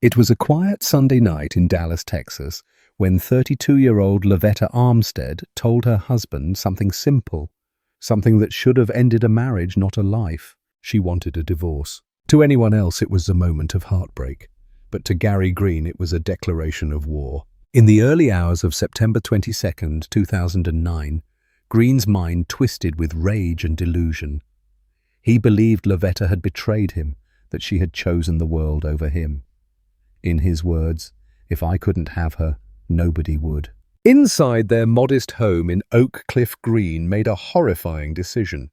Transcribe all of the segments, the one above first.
It was a quiet Sunday night in Dallas, Texas, when 32-year-old Lovetta Armstead told her husband something simple, something that should have ended a marriage, not a life. She wanted a divorce. To anyone else, it was a moment of heartbreak, but to Gary Green, it was a declaration of war. In the early hours of September 22, 2009, Green's mind twisted with rage and delusion. He believed Lovetta had betrayed him, that she had chosen the world over him. In his words, "If I couldn't have her, nobody would." Inside their modest home in Oak Cliff, Green made a horrifying decision.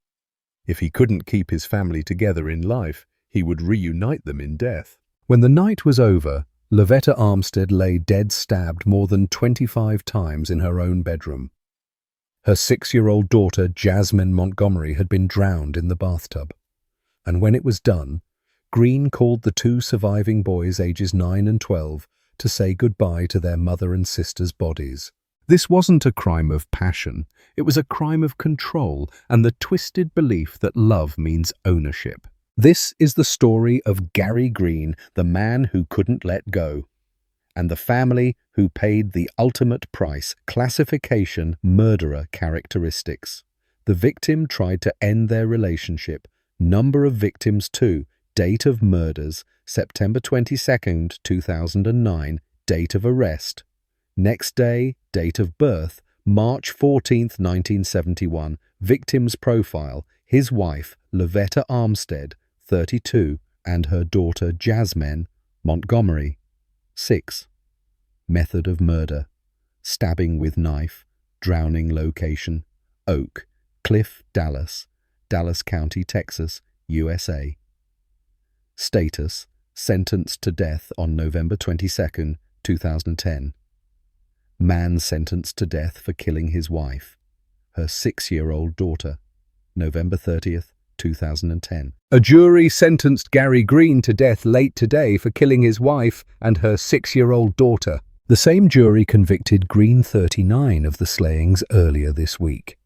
If he couldn't keep his family together in life, he would reunite them in death. When the night was over, Lovetta Armstead lay dead, stabbed more than 25 times in her own bedroom. Her 6-year-old daughter, Jazzmen Montgomery, had been drowned in the bathtub. And when it was done, Green called the 2 surviving boys, ages 9 and 12, to say goodbye to their mother and sister's bodies. This wasn't a crime of passion, it was a crime of control and the twisted belief that love means ownership. This is the story of Gary Green, the man who couldn't let go, and the family who paid the ultimate price: classification, murderer characteristics. The victim tried to end their relationship. Number of victims 2. Date of murders, September 22, 2009. Date of arrest. Next day, date of birth, March 14, 1971. Victim's profile: his wife, Lovetta Armstead, 32, and her daughter, Jazzmen Montgomery, 6. Method of murder: stabbing with knife. Drowning location: Oak Cliff, Dallas, Dallas County, Texas, USA. Status: sentenced to death on November 22, 2010. Man sentenced to death for killing his wife, her 6-year-old daughter, November 30th, 2010. A jury sentenced Gary Green to death late today for killing his wife and her 6-year-old daughter. The same jury convicted Green, 39, of the slayings earlier this week.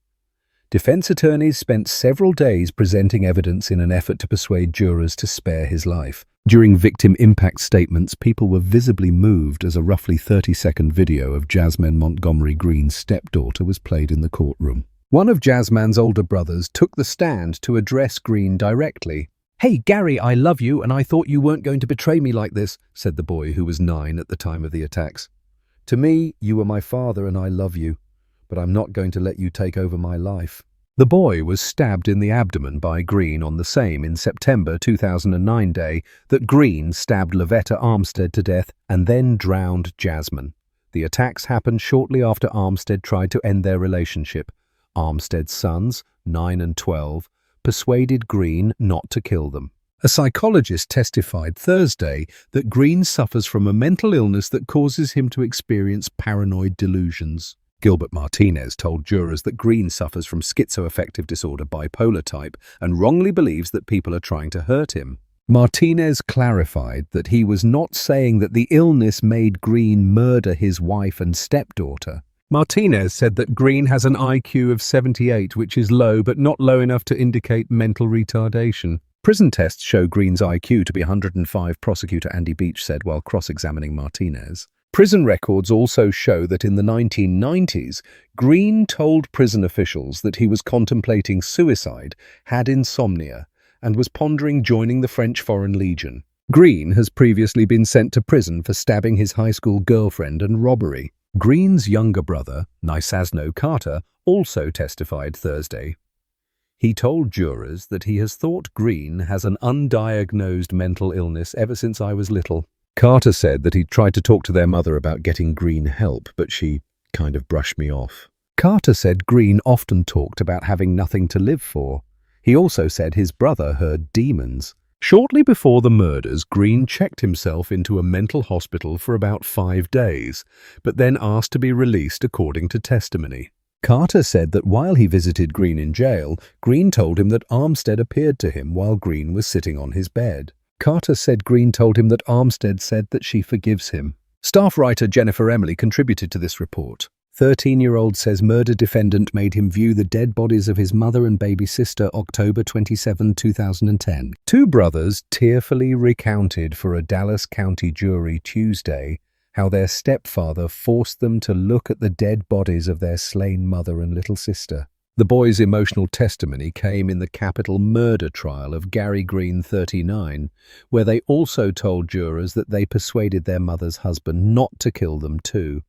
Defense attorneys spent several days presenting evidence in an effort to persuade jurors to spare his life. During victim impact statements, people were visibly moved as a roughly 30-second video of Jazzmen Montgomery Green's stepdaughter was played in the courtroom. One of Jazzman's older brothers took the stand to address Green directly. "Hey, Gary, I love you, and I thought you weren't going to betray me like this," said the boy, who was 9 at the time of the attacks. "To me, you were my father and I love you, but I'm not going to let you take over my life." The boy was stabbed in the abdomen by Green on the same in September 2009 day that Green stabbed Lovetta Armstead to death and then drowned Jazzmen. The attacks happened shortly after Armstead tried to end their relationship. Armstead's sons, 9 and 12, persuaded Green not to kill them. A psychologist testified Thursday that Green suffers from a mental illness that causes him to experience paranoid delusions. Gilbert Martinez told jurors that Green suffers from schizoaffective disorder, bipolar type, and wrongly believes that people are trying to hurt him. Martinez clarified that he was not saying that the illness made Green murder his wife and stepdaughter. Martinez said that Green has an IQ of 78, which is low but not low enough to indicate mental retardation. Prison tests show Green's IQ to be 105, prosecutor Andy Beach said while cross-examining Martinez. Prison records also show that in the 1990s, Green told prison officials that he was contemplating suicide, had insomnia, and was pondering joining the French Foreign Legion. Green has previously been sent to prison for stabbing his high school girlfriend and robbery. Green's younger brother, Nysasno Carter, also testified Thursday. He told jurors that he has thought Green has an undiagnosed mental illness ever since I was little. Carter said that he tried to talk to their mother about getting Green help, but she kind of brushed me off. Carter said Green often talked about having nothing to live for. He also said his brother heard demons. Shortly before the murders, Green checked himself into a mental hospital for about 5 days, but then asked to be released according to testimony. Carter said that while he visited Green in jail, Green told him that Armstead appeared to him while Green was sitting on his bed. Carter said Green told him that Armstead said that she forgives him. Staff writer Jennifer Emily contributed to this report. 13-year-old says murder defendant made him view the dead bodies of his mother and baby sister October 27, 2010. Two brothers tearfully recounted for a Dallas County jury Tuesday how their stepfather forced them to look at the dead bodies of their slain mother and little sister. The boys' emotional testimony came in the capital murder trial of Gary Green, 39, where they also told jurors that they persuaded their mother's husband not to kill them too.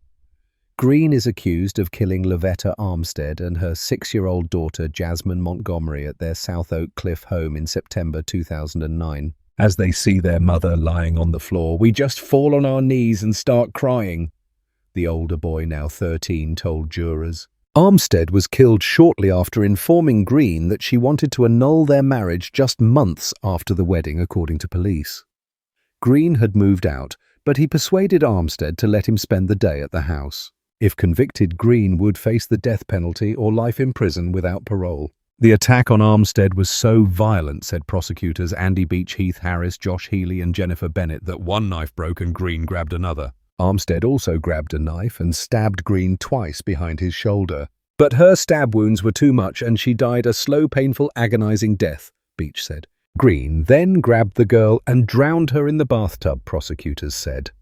Green is accused of killing Lovetta Armstead and her 6-year-old daughter Jazzmen Montgomery at their South Oak Cliff home in September 2009. As they see their mother lying on the floor, "We just fall on our knees and start crying," the older boy, now 13, told jurors. Armstead was killed shortly after informing Green that she wanted to annul their marriage just months after the wedding, according to police. Green had moved out, but he persuaded Armstead to let him spend the day at the house. If convicted, Green would face the death penalty or life in prison without parole. The attack on Armstead was so violent, said prosecutors Andy Beach, Heath Harris, Josh Healy and Jennifer Bennett, that one knife broke and Green grabbed another. Armstead also grabbed a knife and stabbed Green twice behind his shoulder. But her stab wounds were too much and she died a slow, painful, agonizing death, Beach said. Green then grabbed the girl and drowned her in the bathtub, prosecutors said.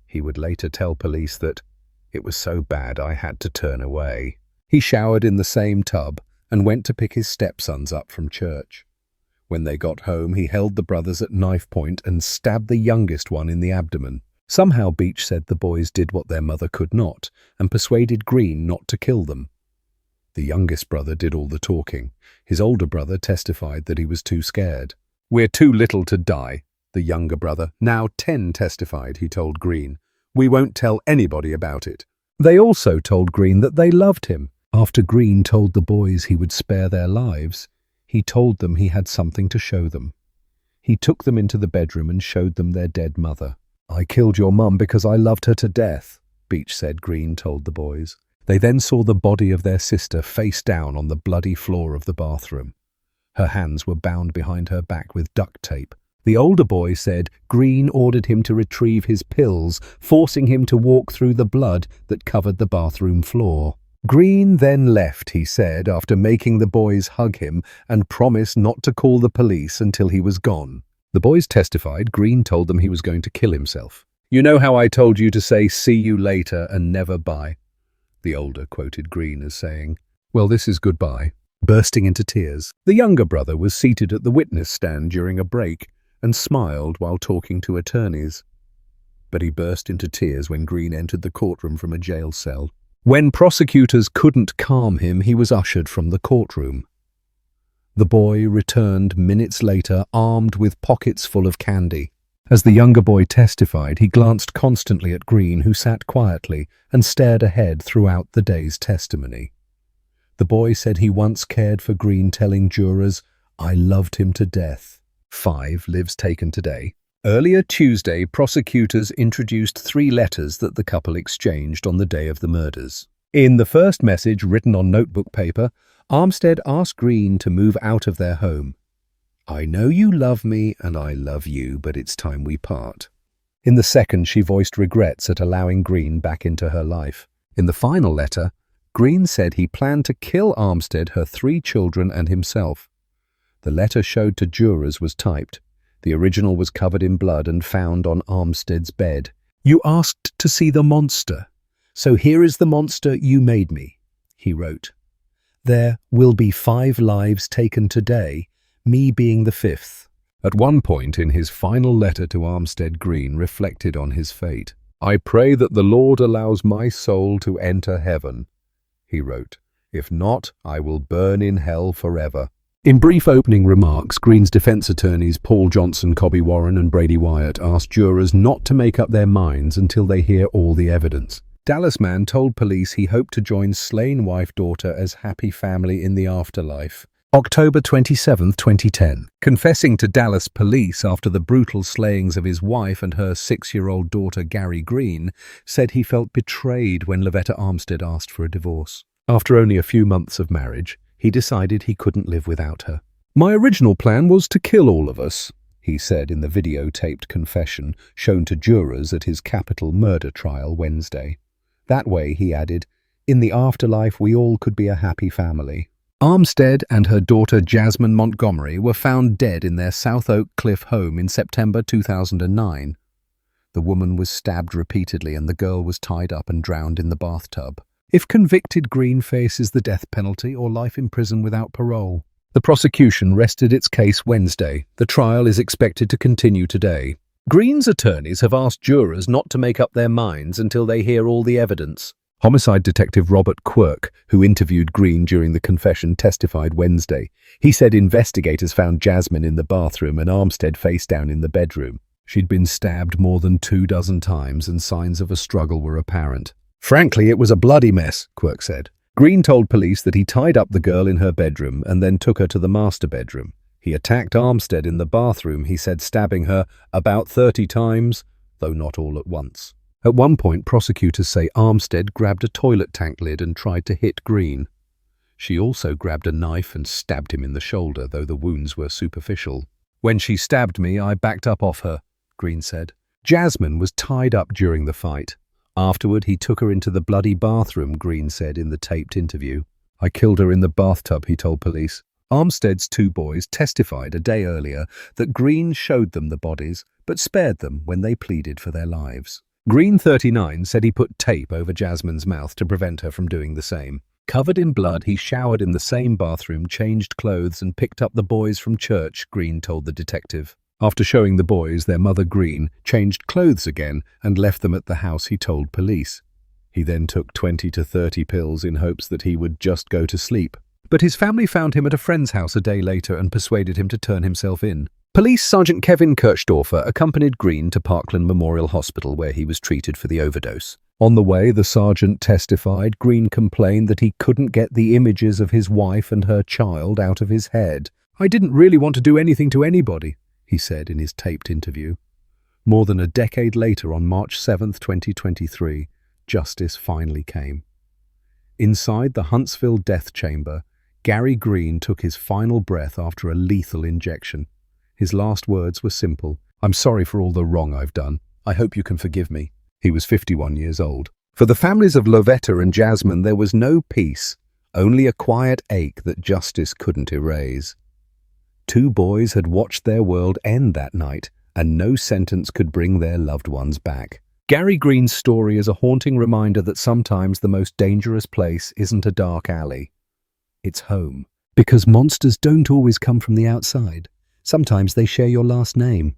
He would later tell police that, "It was so bad I had to turn away." He showered in the same tub and went to pick his stepsons up from church. When they got home, he held the brothers at knife point and stabbed the youngest one in the abdomen. Somehow Beach said the boys did what their mother could not and persuaded Green not to kill them. The youngest brother did all the talking. His older brother testified that he was too scared. "We're too little to die," the younger brother, now 10, testified. He told Green, "We won't tell anybody about it." They also told Green that they loved him. After Green told the boys he would spare their lives, he told them he had something to show them. He took them into the bedroom and showed them their dead mother. "I killed your mum because I loved her to death," Beach said, Green told the boys. They then saw the body of their sister face down on the bloody floor of the bathroom. Her hands were bound behind her back with duct tape. The older boy said Green ordered him to retrieve his pills, forcing him to walk through the blood that covered the bathroom floor. Green then left, he said, after making the boys hug him and promise not to call the police until he was gone. The boys testified Green told them he was going to kill himself. "You know how I told you to say 'see you later' and never bye?" The older quoted Green as saying, "Well, this is goodbye." Bursting into tears, the younger brother was seated at the witness stand during a break and smiled while talking to attorneys. But he burst into tears when Green entered the courtroom from a jail cell. When prosecutors couldn't calm him, he was ushered from the courtroom. The boy returned minutes later, armed with pockets full of candy. As the younger boy testified, he glanced constantly at Green, who sat quietly and stared ahead throughout the day's testimony. The boy said he once cared for Green, telling jurors, "I loved him to death." 5 lives taken today. Earlier Tuesday, prosecutors introduced 3 letters that the couple exchanged on the day of the murders. In the first message, written on notebook paper, Armstead asked Green to move out of their home. "I know you love me and I love you, but it's time we part." In the second, she voiced regrets at allowing Green back into her life. In the final letter, Green said he planned to kill Armstead, her 3 children and himself. The letter showed to jurors was typed. The original was covered in blood and found on Armstead's bed. "You asked to see the monster, so here is the monster you made me," he wrote. "There will be 5 lives taken today, me being the 5th. At one point in his final letter to Armstead, Green reflected on his fate. "I pray that the Lord allows my soul to enter heaven," he wrote. "If not, I will burn in hell forever." In brief opening remarks, Green's defense attorneys Paul Johnson, Cobby Warren and Brady Wyatt asked jurors not to make up their minds until they hear all the evidence. Dallas man told police he hoped to join slain wife-daughter as happy family in the afterlife. October 27, 2010. Confessing to Dallas police after the brutal slayings of his wife and her 6-year-old daughter Gary Green, said he felt betrayed when Lovetta Armstead asked for a divorce. After only a few months of marriage, he decided he couldn't live without her. "My original plan was to kill all of us," he said in the videotaped confession shown to jurors at his capital murder trial Wednesday. That way, he added, In the afterlife, we all could be a happy family. Armstead and her daughter Jazzmen Montgomery were found dead in their South Oak Cliff home in September 2009. The woman was stabbed repeatedly and the girl was tied up and drowned in the bathtub. If convicted, Green faces the death penalty or life in prison without parole. The prosecution rested its case Wednesday. The trial is expected to continue today. Green's attorneys have asked jurors not to make up their minds until they hear all the evidence. Homicide detective Robert Quirk, who interviewed Green during the confession, testified Wednesday. He said investigators found Jazzmen in the bathroom and Armstead face down in the bedroom. She'd been stabbed more than 24 times and signs of a struggle were apparent. "Frankly, it was a bloody mess," Quirk said. Green told police that he tied up the girl in her bedroom and then took her to the master bedroom. He attacked Armstead in the bathroom, he said, stabbing her about 30 times, though not all at once. At one point, prosecutors say Armstead grabbed a toilet tank lid and tried to hit Green. She also grabbed a knife and stabbed him in the shoulder, though the wounds were superficial. "When she stabbed me, I backed up off her," Green said. Jazzmen was tied up during the fight. Afterward, he took her into the bloody bathroom, Green said in the taped interview. "I killed her in the bathtub," he told police. Armstead's 2 boys testified a day earlier that Green showed them the bodies, but spared them when they pleaded for their lives. Green, 39, said he put tape over Jazzmen's mouth to prevent her from doing the same. Covered in blood, he showered in the same bathroom, changed clothes and picked up the boys from church, Green told the detective. After showing the boys their mother, Green changed clothes again and left them at the house, he told police. He then took 20 to 30 pills in hopes that he would just go to sleep. But his family found him at a friend's house a day later and persuaded him to turn himself in. Police Sergeant Kevin Kirchdorfer accompanied Green to Parkland Memorial Hospital where he was treated for the overdose. On the way, the sergeant testified, Green complained that he couldn't get the images of his wife and her child out of his head. "I didn't really want to do anything to anybody," he said in his taped interview. More than a decade later, on March 7, 2023, justice finally came. Inside the Huntsville death chamber, Gary Green took his final breath after a lethal injection. His last words were simple: "I'm sorry for all the wrong I've done. I hope you can forgive me." He was 51 years old. For the families of Lovetta and Jazzmen, there was no peace, only a quiet ache that justice couldn't erase. 2 boys had watched their world end that night, and no sentence could bring their loved ones back. Gary Green's story is a haunting reminder that sometimes the most dangerous place isn't a dark alley. It's home. Because monsters don't always come from the outside. Sometimes they share your last name.